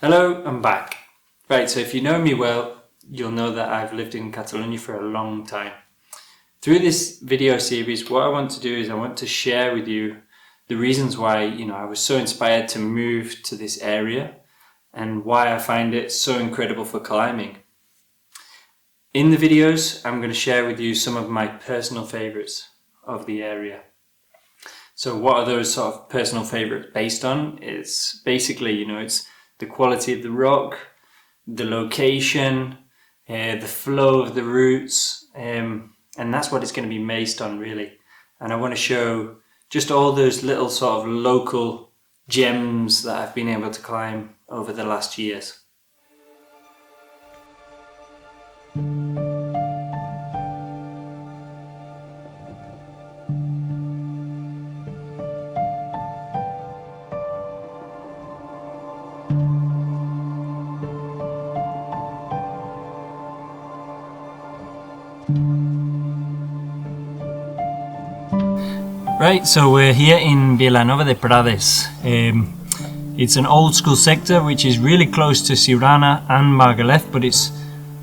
Hello, I'm back. Right, so if you know me well, you'll know that I've lived in Catalonia for a long time. Through this video series, what I want to do is I want to share with you the reasons why, I was so inspired to move to this area and why I find it so incredible for climbing. In the videos, I'm going to share with you some of my personal favorites of the area. So what are those sort of personal favorites based on? It's basically, it's the quality of the rock, the location, the flow of the routes, and that's what it's going to be based on really. And I want to show just all those little sort of local gems that I've been able to climb over the last years. Right, so we're here in Villanova de Parades. It's an old school sector which is really close to Siurana and Margalef, but it's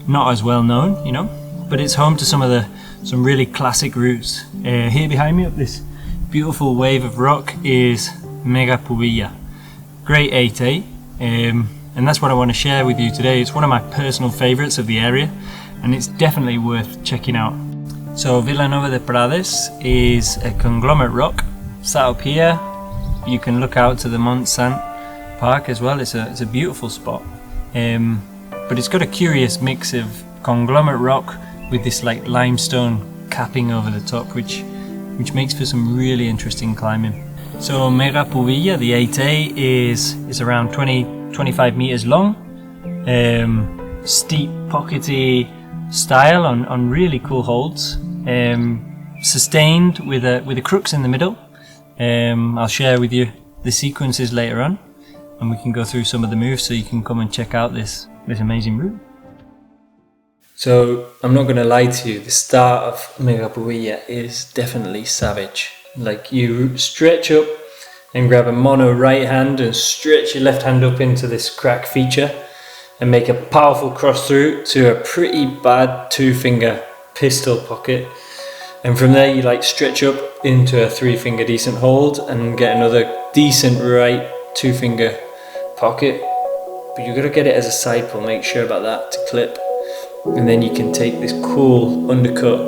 not as well known, But it's home to some really classic routes. Here behind me, up this beautiful wave of rock, is Megapubilla, Great 8A, and that's what I want to share with you today. It's one of my personal favourites of the area, and it's definitely worth checking out. So Villanova de Parades is a conglomerate rock sat up here. You can look out to the Mont Sant Park as well. It's a beautiful spot, but it's got a curious mix of conglomerate rock with this like limestone capping over the top, which makes for some really interesting climbing. So Megapubilla, the 8A, is around 20-25 meters long, steep, pockety style on really cool holds, sustained with a crux in the middle. I'll share with you the sequences later on, and we can go through some of the moves so you can come and check out this amazing route. So I'm not going to lie to you, the start of Megapubilla is definitely savage. Like, you stretch up and grab a mono right hand and stretch your left hand up into this crack feature and make a powerful cross through to a pretty bad 2-finger pistol pocket, and from there you stretch up into a 3-finger decent hold and get another decent right 2-finger pocket, but you've got to get it as a side pull, make sure about that to clip, and then you can take this cool undercut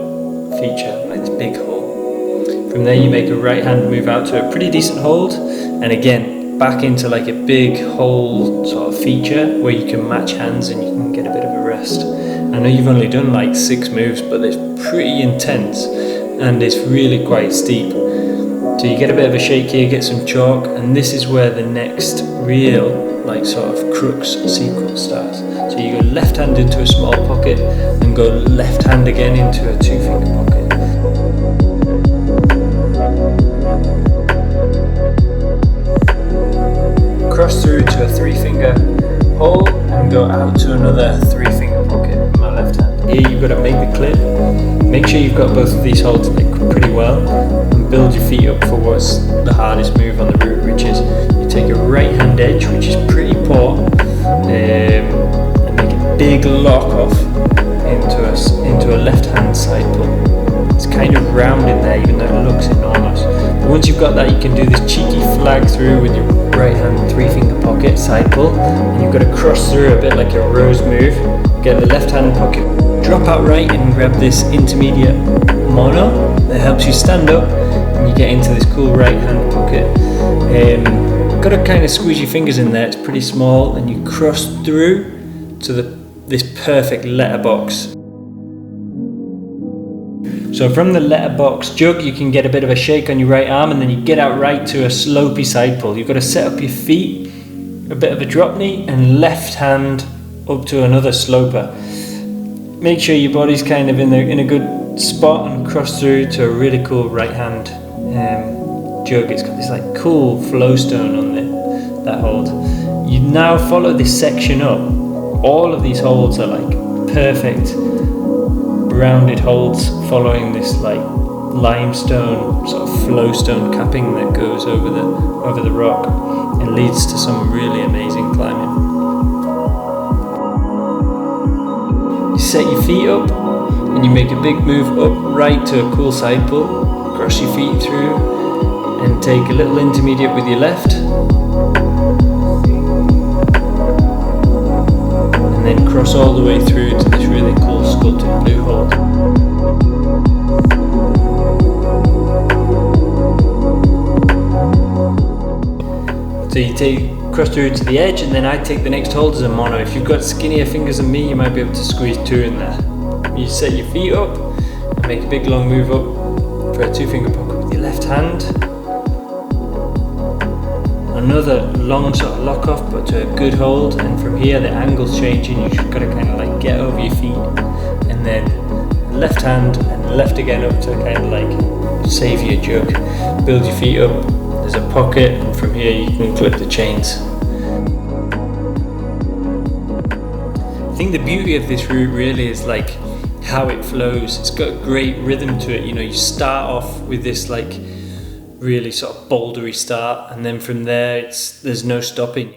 feature, like this big hold. From there you make a right hand move out to a pretty decent hold, and again back into like a big hold sort of feature where you can match hands and you can get a bit of a rest. I know you've only done like 6 moves, but it's pretty intense and it's really quite steep. So you get a bit of a shake here, get some chalk, and this is where the next real sort of crux sequence starts. So you go left hand into a small pocket and go left hand again into a 2-finger pocket. Cross through to a 3-finger hold and go out to another 3-finger pocket with my left hand. Here you've got to make the clip. Make sure you've got both of these holds pretty well and build your feet up for what's the hardest move on the route, which is you take a right hand edge, which is pretty poor, and make a big lock off into a left hand side pull. It's kind of rounded there even though it looks enormous. But once you've got that, you can do this cheeky flag through with your right hand 3-finger pocket side pull, and you've got to cross through a bit like a rose move, get the left hand pocket, drop out right and grab this intermediate mono that helps you stand up, and you get into this cool right hand pocket. Got to kind of squeeze your fingers in there, it's pretty small, and you cross through to this perfect letterbox. So from the letterbox jug you can get a bit of a shake on your right arm, and then you get out right to a slopey side pull. You've got to set up your feet, a bit of a drop knee, and left hand up to another sloper. Make sure your body's kind of in a good spot and cross through to a really cool right hand jug. It's got this cool flow stone on that hold. You now follow this section up. All of these holds are perfect rounded holds following this limestone sort of flowstone capping that goes over the rock and leads to some really amazing climbing. set your feet up and you make a big move up right to a cool side pull, cross your feet through and take a little intermediate with your left, and then cross all the way through to this really cool sculpted blue hold. So you cross through to the edge, and then I take the next hold as a mono. If you've got skinnier fingers than me, you might be able to squeeze 2 in there. You set your feet up and make a big long move up for a 2-finger pocket with your left hand. Another long sort of lock off, but to a good hold, and from here the angle's changing. You've got to kind of like get over your feet, and then left hand and left again up to kind of like save your jug. Build your feet up, there's a pocket, and from here you can clip the chains. I think the beauty of this route really is like how it flows. It's got a great rhythm to it. You know, you start off with this like really sort of bouldery start, and then from there there's no stopping.